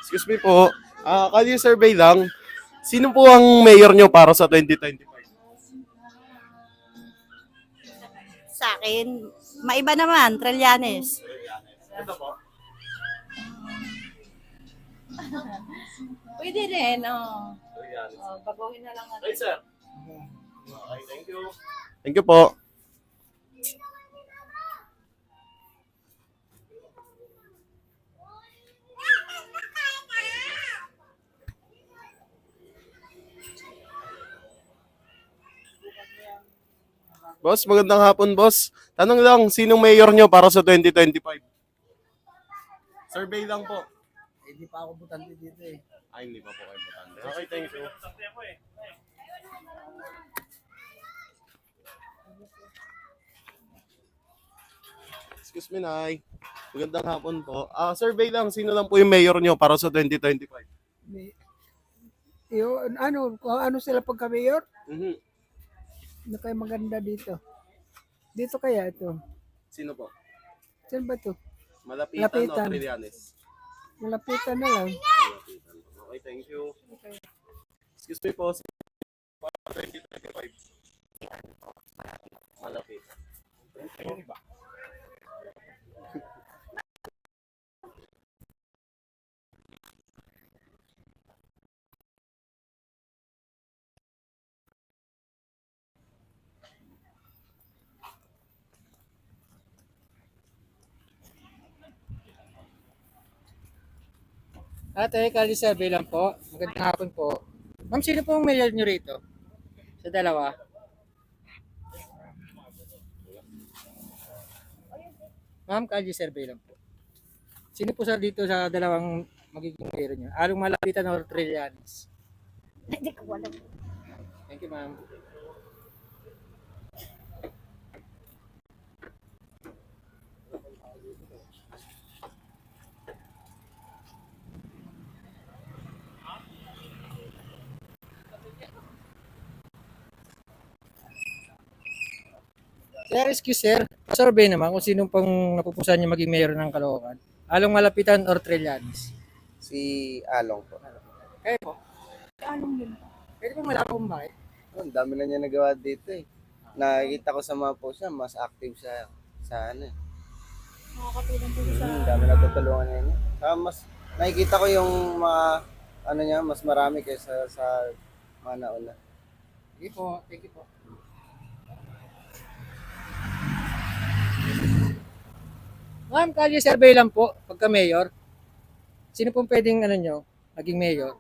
Excuse me po. Kalye survey lang. Sino po ang mayor nyo para sa 2025? Sa akin, maiba naman, Trillanes. Ito po. Pwede rin, baguhin na lang natin. Right, sir. Okay, thank you. Thank you po. Boss, magandang hapon, boss. Tanong lang, sinong mayor nyo para sa 2025? Survey lang po. Hindi pa ako butante dito eh. Ay, hindi pa po kayo butante. Okay, thank you. Excuse me, Nay. Magandang hapon po. Survey lang, sino lang po yung mayor nyo para sa 2025? Yung, kung ano sila pagka-mayor, Mhm. na kayo maganda dito. Dito kaya ito. Sino po? Saan ba ito? Malapitan, Malapitan. o Trillanes? Malapitan na lang. Malapitan. Okay, thank you. Excuse me po, sino para 2025? Malapitan. Thank you. Ate, Kali Survey lang po. Magandang hapon po. Ma'am, sino po ang mayor nyo rito? Sa dalawa? Ma'am, Kali Survey lang po. Sino po sa dito sa dalawang magiging mayor nyo? Along Malapitan or Trillanes? Hindi ko alam. Thank you, ma'am. Sir, excuse sir. Survey naman kung sinong pang napupusan niya maging mayor ng Caloocan. Along Malapitan or Trillanes? Si Along po. Kayo po. Anong yun? Pwede po malaman kung bakit? Ang dami na niya nagawa dito eh. Nakikita ko sa mga post niya, mas active siya sa ano eh. Nakakatulong po sa... Dami natutulungan niya. Saka mas nakikita ko yung mga ano niya, mas marami kaysa sa mga nauna. Sige po. Thank you po. Ma'am, Kalye survey lang po pagka mayor. Sino pong pwedeng ano nyo, maging mayor?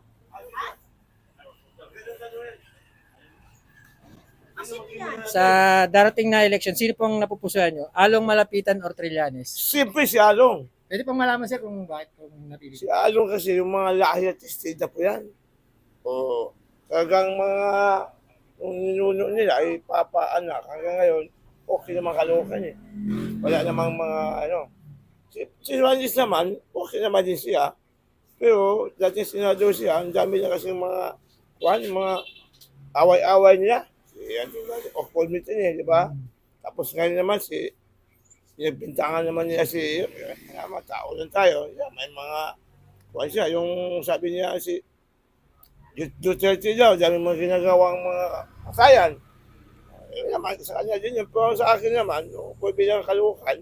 Sa darating na election, sino pong napupusuan nyo? Along Malapitan or Trillanes? Siyempre si Along. Pwede pong malaman sir kung bakit pong napili. Si Along kasi yung mga lahi at estida po yan. O kagang mga yung ninuno nila ay papaanak. Hanggang ngayon, okay naman Caloocan eh. Wala namang mga ano. Si Juanis naman, okay naman din siya. Pero dati senado siya, ang dami na kasi mga mga away-away nila. Yan, off-call niya, di ba? Tapos ngayon naman pinagbintangan naman niya mga tao lang tayo. Yeah, may mga, kuhan siya, yung sabi niya Duterte daw, dami mga ginagawang mga kasayan. Naman, sa kanya din yun. Pero sa akin naman, kung bilang Caloocan,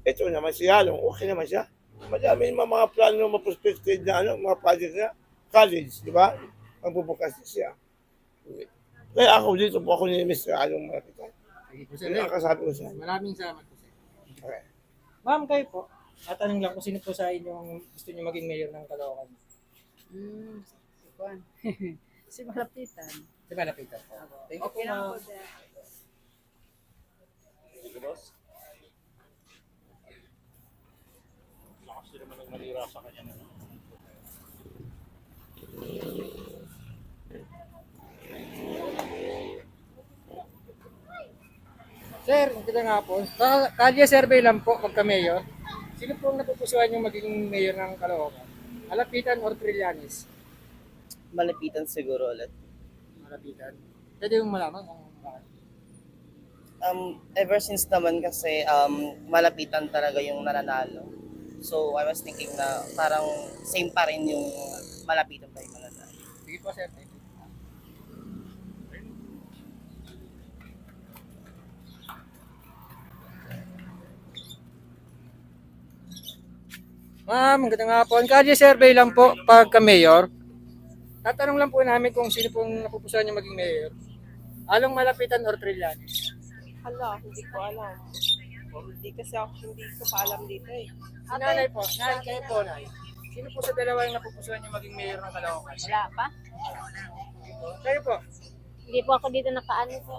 ito naman si Halong, okay naman siya. Madami naman mga plano, mga prospective na mga project na college, di ba? Magbubukas siya. Kaya ako dito po ako ni Mr. Halong Malapitan. Sige po sir. Yun ang kasabi ko siya. Maraming salamat po sir. Okay. Ma'am, kayo po. Tatanong lang kung sino po sa inyong gusto nyo maging mayor ng Caloocan. Si Juan. Si Malapitan. Di ba Malapitan po? Thank you Okay po lang ma'am. po dyan. Thank you, boss. Lakas din naman ng malira sa kanya. Sir, ito nga po. Kalye survey lang po pagka mayor. Sino po ang napupusuan yung magiging mayor ng Caloocan? Malapitan or Trillanes? Malapitan siguro ulit. Malapitan. Pwede yung malaman kung bakit. Ever since naman kasi malapitan talaga yung nananalo. So I was thinking na parang same pa rin yung malapitan pa yung malalayo. Sige po, sir. Thank you. Ma'am, magandang hapon. Kalye survey lang po pagka mayor. Tatanong lang po namin kung sino pong napupusuan niyo maging mayor. Along Malapitan or Trillanes? Hala, hindi ko alam. Hindi kasi ako, hindi ko pa alam dito eh. Si nanay po, nanay kayo po, nanay. Sino po sa dalawa yung napupusuan niyo maging mayor ng Caloocan? Wala pa? Kayo po. Hindi po ako dito nakaano po.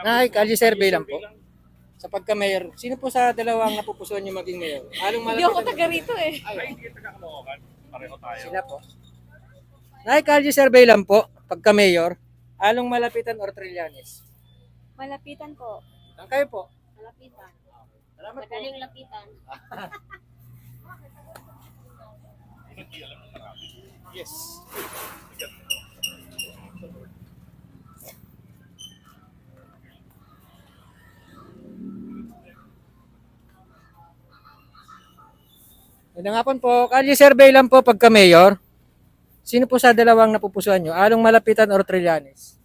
Nay, kalye survey lang po. Sa pagka-mayor, sino po sa dalawang napupusuan niyo maging mayor? Along Hindi ako Malapitan. taga rito eh. Sila po. Nay, kalye survey lang po. Pagka-mayor, along Malapitan or Trillanes? Malapitan po. Saan kayo po? Malapitan. Salamat po. Madaling lapitan. Yes. Magandang hapon po. Kalye survey lang po pagka mayor. Sino po sa dalawang napupusuan nyo? Along Malapitan or Trillanes?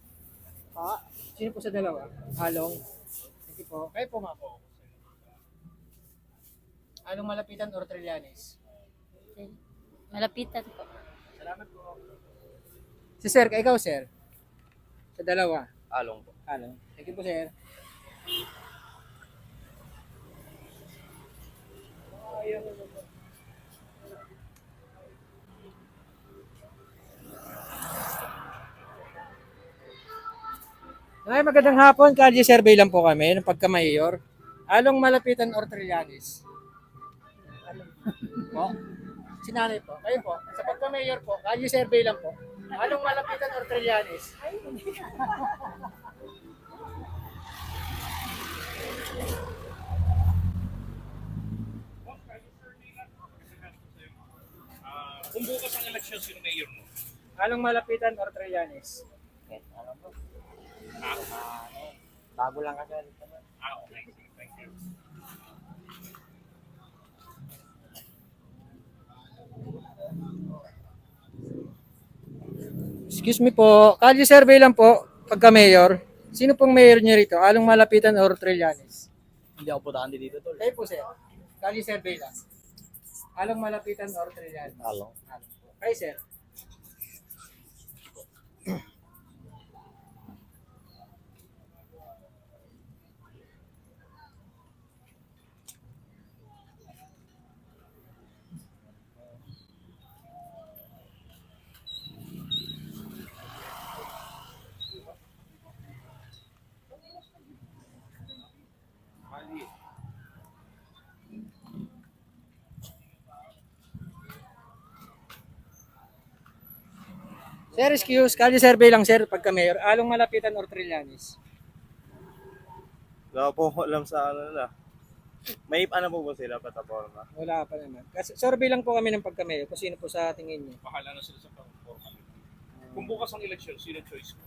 Sino po sa dalawa? Along? Sige po. Kayo po, ma'am. Along Malapitan or Trillanes? Malapitan po. Salamat po. Si sir, ikaw sir? Sa dalawa? Along po. Along. Sige po sir. Ay, magandang hapon. Kalye survey lang po kami ng pagka-mayor. Along Malapitan or Trillanes? Po? Sinanay po. Kayo po. Sa pagka-mayor po, kalye survey lang po. Along Malapitan or Trillanes? Kung bukas ang eleksyon, sino mayor mo? Along Malapitan or Trillanes? Alam mo. Bago lang kasi. Okay. Thank you. Excuse me po. Kalye survey lang po pagka mayor. Sino pong mayor niyo rito? Along Malapitan or Trillanes? Hindi ako putaan dito tol. Kayo po sir. Kalye survey lang. Along Malapitan or Trillanes? Along. Along po. Kayo sir. Sir, excuse. Kalye survey lang sir pagka mayor. Along Malapitan or Trillanes? Wala po alam sa ano na. May ano po ba sila plataforma? Wala pa naman. Kasi survey lang po kami ng pagka mayor kung sino po sa tingin niyo. Bahala na sila sa pang-formality. Kung bukas ang eleksyon, sino choice mo?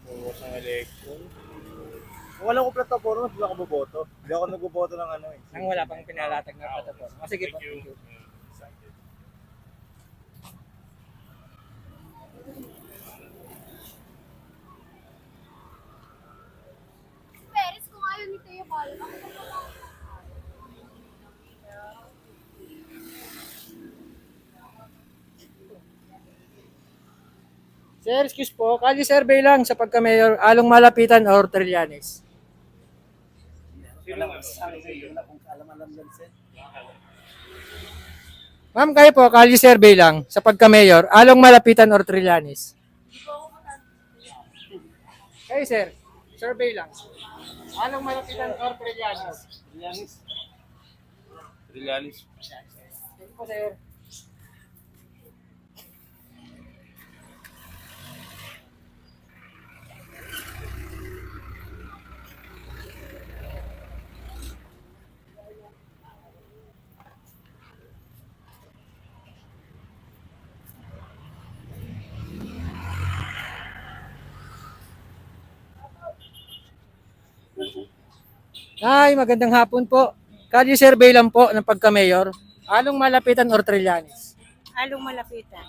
Bukas ang election. Kung wala ko plataforma, hindi ako boboto. Hindi ako nagboboto ng ano eh. Nang wala pang pinalatag na plataforma. Sige po. Thank you. Thank you. Excited. Peres, kung ayaw ni Teo Balo, Sir, excuse po. Kalye survey lang sa pagka mayor. Along Malapitan or Trillanes? Sino Ma'am, kayo po, kalye survey lang sa pagka-mayor, along Malapitan or Trillanes? Kayo, sir, survey lang. Along Malapitan or Trillanes? Trillanes. Sige po, sir. Ay, magandang hapon po. Kalye survey lang po ng pagka-mayor. Along Malapitan or Trillanes? Halong malapitan.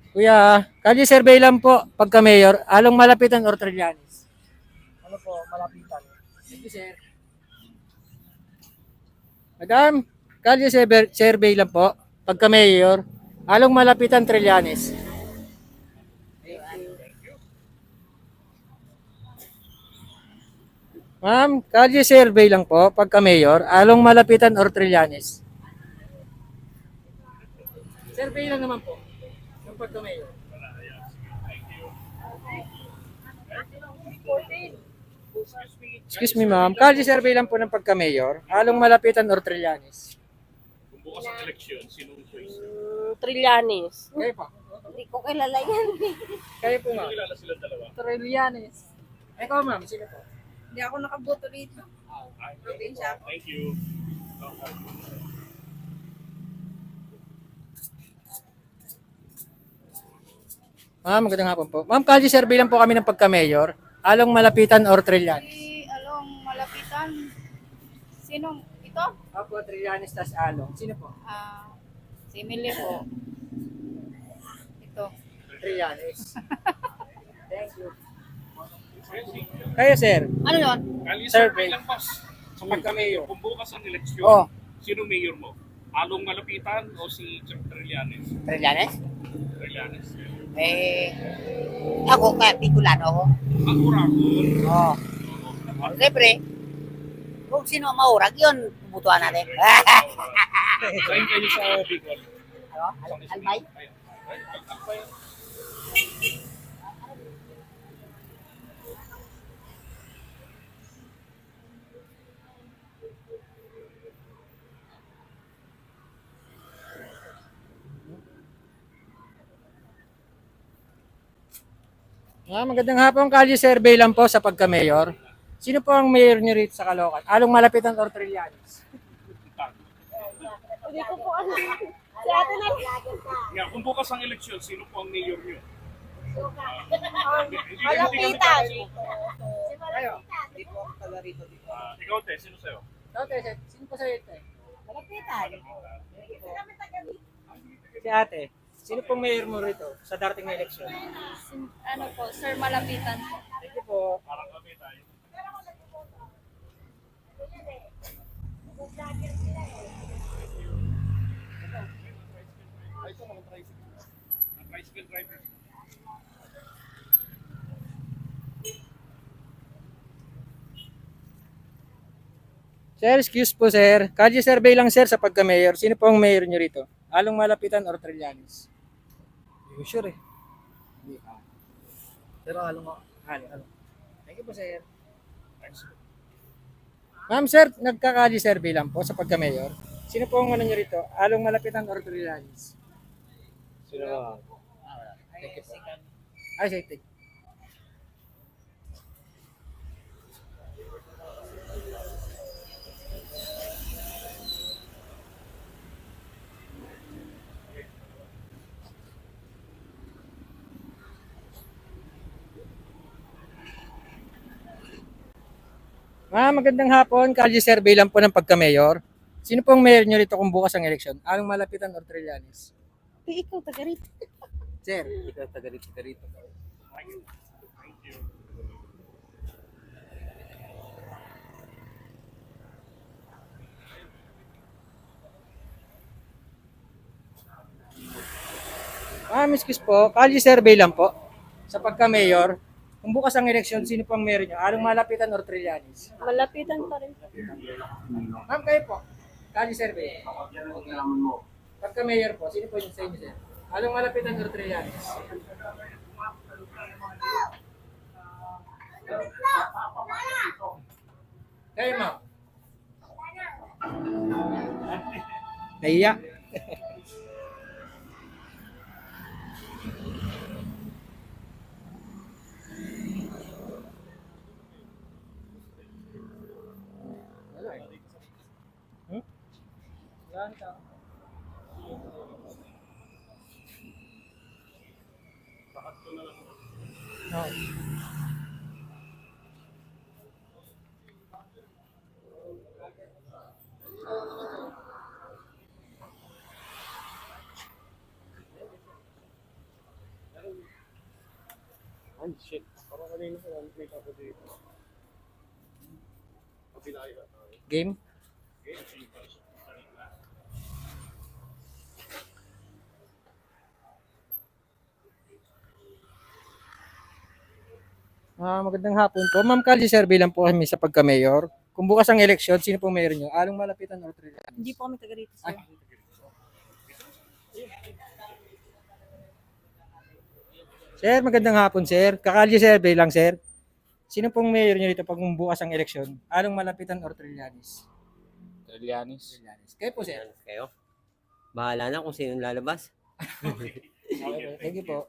Kuya, kalye survey lang po pagka-mayor. Along Malapitan or Trillanes? Ano po, Malapitan. Thank you, sir. Madam, kalye survey lang po pagka-mayor. Along Malapitan, Trillanes? Ma'am, kalye survey lang po pagka-mayor. Along Malapitan or Trillanes? Survey lang naman po. Yung pagka-mayor. Excuse me ma'am, kalye survey lang po ng pagka-mayor. Along Malapitan or Trillanes? Kung bukas ang eleksyon, sinong choice? Trillanes. Kayo po. Hindi ko kilala yan. Kayo po ma'am. Kilala silang dalawa. Trillanes. Ikaw ma'am, sino po? Hindi ako nakaboto dito. Probinsya. Thank you. Ma'am, magandang hapon po. Ma'am, kalye survey lang po kami ng pagka-mayor. Along Malapitan or Trillanes? Along malapitan. Sino? Ito? Apo, Trillanes tas Along. Sino po? Si Emily po. Ito. Trillanes. Thank you. Kayo sir, Ano yun? Kalye Survey. survey lang, boss. sa pagka-mayor. Kung bukas ang eleksyon, Oh. sino mayor mo? Along Malapitan o si Trillanes? Trillanes? Trillanes. Ako, kaya Bicolano ako. Ako Rakon. Oo. Siyempre, kung sino ang maurag, yun, bubutuan natin. Saan kayo sa Bicol? Albay? Albay. Magandang hapon, kalye survey lang po sa pagka-mayor. Sino po ang mayor niyo rito sa Caloocan? Along Malapitan or Trillanes? Hindi ko po alam. Si ate na. Yeah, kung bukas ang eleksyon, sino po ang mayor nyo? Malapitan. Kayo? Ikaw, te, sino sa'yo? Sino po sa'yo ito? Malapitan. Si ate. Sino pong mayor mo rito sa darating na eleksyon? Ano po, Sir Malapitan po. Thank you po. Parang kami tayo. Tricycle driver. Sir, excuse po sir. Kalye survey lang sir sa pagka-mayor. Sino po ang mayor niyo rito? Along Malapitan or Trillanes? Hindi ko sure eh. Pero along along. Thank you po sir. Ma'am sir, nagka-kalye survey lang po sa pagka-mayor. Sino po ang ano niyo rito? Along Malapitan or Trillanes? Sino ba? Thank you po. Ay, sige. Magandang hapon. Kalye survey lang po ng pagka-mayor. Sino pong mayor niyo rito kung bukas ang eleksyon? Along Malapitan or Trillanes? Ikaw, taga rito. Sir. Ikaw taga rito. Excuse po. Kalye survey lang po. Sa pagka-mayor, kung bukas ang eleksyon, sino pong mayor niyo? Along Malapitan or Trillanes? Malapitan pa rin. Ma'am, kayo po. Kalye survey. Pagka-mayor po, sino po yung sa inyo, sir? Along Malapitan or Trillanes? Kayo, ma'am. Naiya. No. Ay, shit. Parang kanina ko nakita ko dito. Kabila kayo. Game? Magandang hapon po. Ma'am Callie, survey lang po kami sa pagka-mayor. Kung bukas ang eleksyon, sino pong mayor nyo? Along Malapitan or Trillanes? Hindi po kami taga rito, sir. Sir, magandang hapon, sir. Kakalye survey lang, sir. Sino pong mayor nyo dito pag bukas ang eleksyon? Along Malapitan or Trillanes? Trillanes. Trillanes. Kayo po, sir. Kayo? Bahala na kung sino lalabas. Okay, thank you po.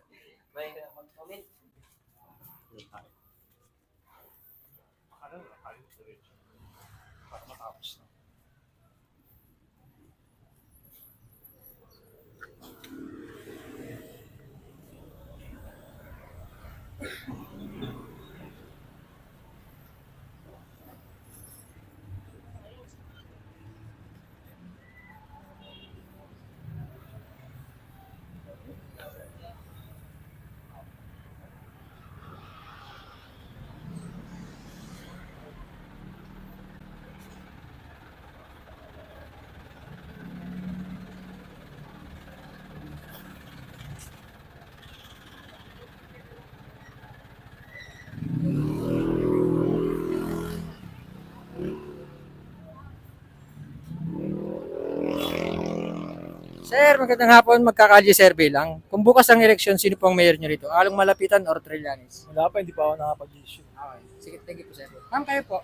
Sir, magandang hapon. Magkakalye survey lang. Kung bukas ang eleksyon, sino pong mayor nyo rito? Along Malapitan or Trillanes? Wala pa, hindi pa ako nakapag-issue. Okay. Sige, thank you po, sir. Ma'am, kayo po.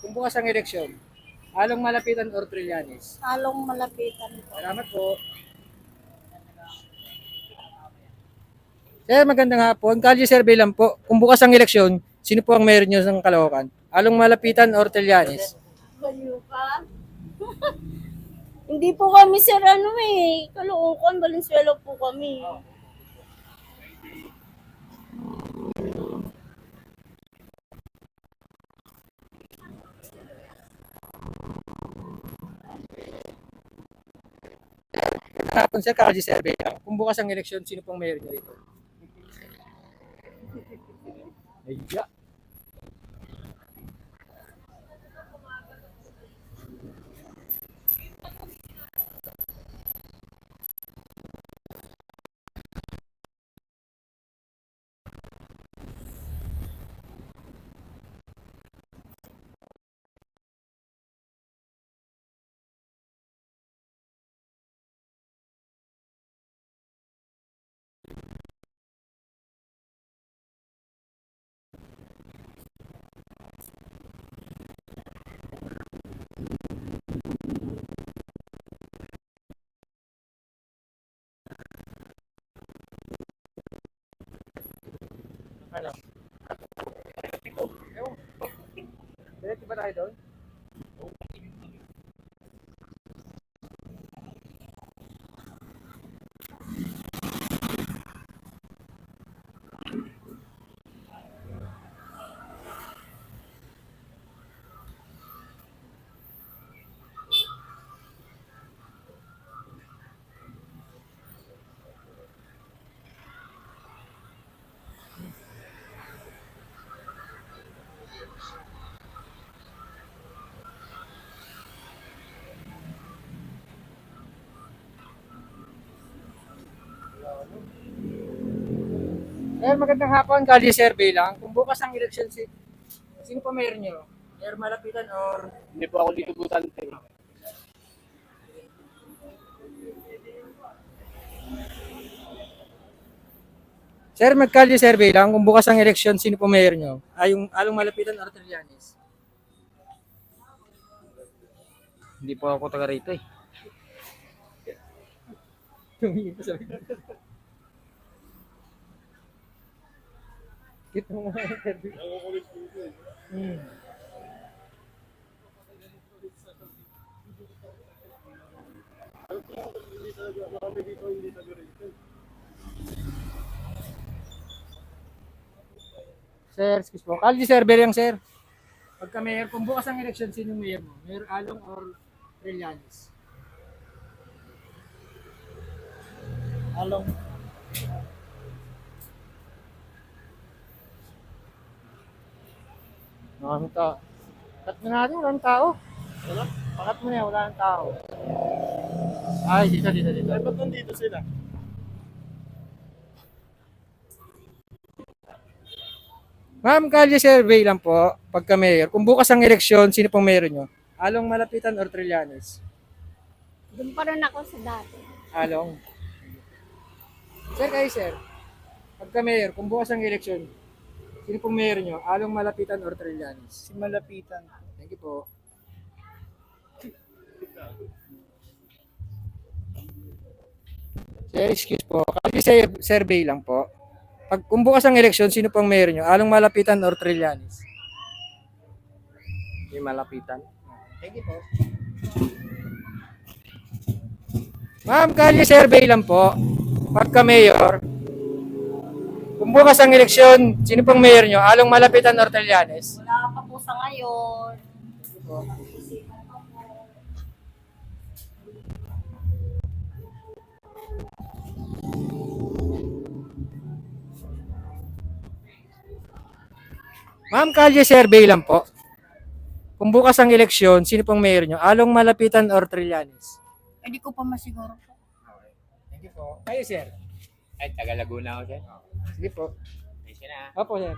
Kung bukas ang eleksyon, along Malapitan or Trillanes? Halong malapitan po. Salamat po. Sir, magandang hapon. Kalye survey lang po. Kung bukas ang eleksyon, sino po ang mayor nyo ng Caloocan? Along Malapitan or Trillanes? Baliw ka? Hindi po kami, sir, Caloocan, Valenzuela po kami. Magandang hapon, sir. Kalye survey lang. Kung bukas ang eleksyon, sino pong mayor nyo rito? Ayya. Ano? Diretso ba tayo doon? Sir, magandang hapon. Kalye survey lang. Kung bukas ang eleksyon, sino pa mayor nyo? Mayor Malapitan or... Hindi po ako dito butante. Sir, magkalye survey lang. Kung bukas ang eleksyon, sino pa mayor nyo? Yung Along Malapitan or Trillanes? Hindi po ako taga rito eh. Tumingin pa sa Cute mo mga interview. Sir, excuse po. Kalye survey lang, sir. Pagka mayor, kung bukas ang eleksyon, sino mayor mo? Mayor Along or Trillanes? Along. Maraming tao. Cut mo natin, walang tao. Pakat mo na yan, wala nang tao. Ay, dito. Ay, ba't nandito sila? Ma'am, kalye survey lang po, pagka mayor. Kung bukas ang eleksyon, sino pong mayor nyo? Along Malapitan or Trillanes? Doon pa rin ako sa dati. Along. Sir, kayo sir. Pagka mayor, kung bukas ang eleksyon, sino pong mayor nyo? Along Malapitan or Trillanes? Si Malapitan. Thank you po. Sir, excuse po. Kasi survey lang po. Kung bukas ang eleksyon, sino pong mayor nyo? Along Malapitan or Trillanes? Si Malapitan. Thank you po. Ma'am, kalye survey lang po. Pagka mayor, kung bukas ang eleksyon, sino pong mayor nyo? Along Malapitan or Trillanes? Wala pa po sa ngayon. Ma'am, kalye survey lang po. Kung bukas ang eleksyon, sino pong mayor nyo? Along Malapitan or Trillanes? Hindi ko pa masiguro po. Thank you po. Kayo, sir? Ay, taga Laguna ako, sir. Sige po. Ay, siya na. Opo, sir.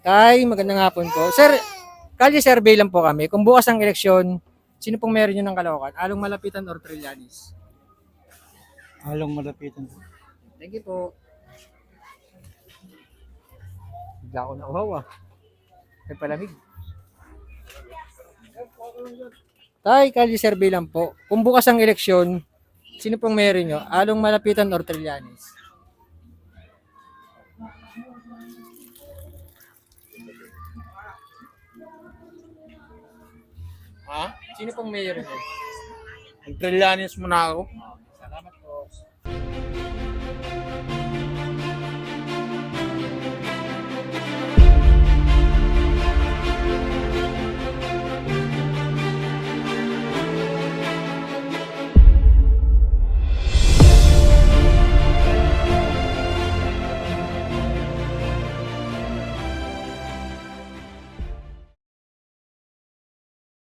Tay, magandang hapon po. Sir, kalye survey lang po kami. Kung bukas ang eleksyon, sino pong meron nyo ng Caloocan? Along Malapitan or Trillanes? Along Malapitan. Thank you po. Bigla ako nauhaw ah. May palamig. Tay, kalye survey lang po. Kung bukas ang eleksyon, sino pong meron nyo? Along Malapitan or Trillanes? Ha? Sino pong mayor nyo? Ang Trillanes muna ako.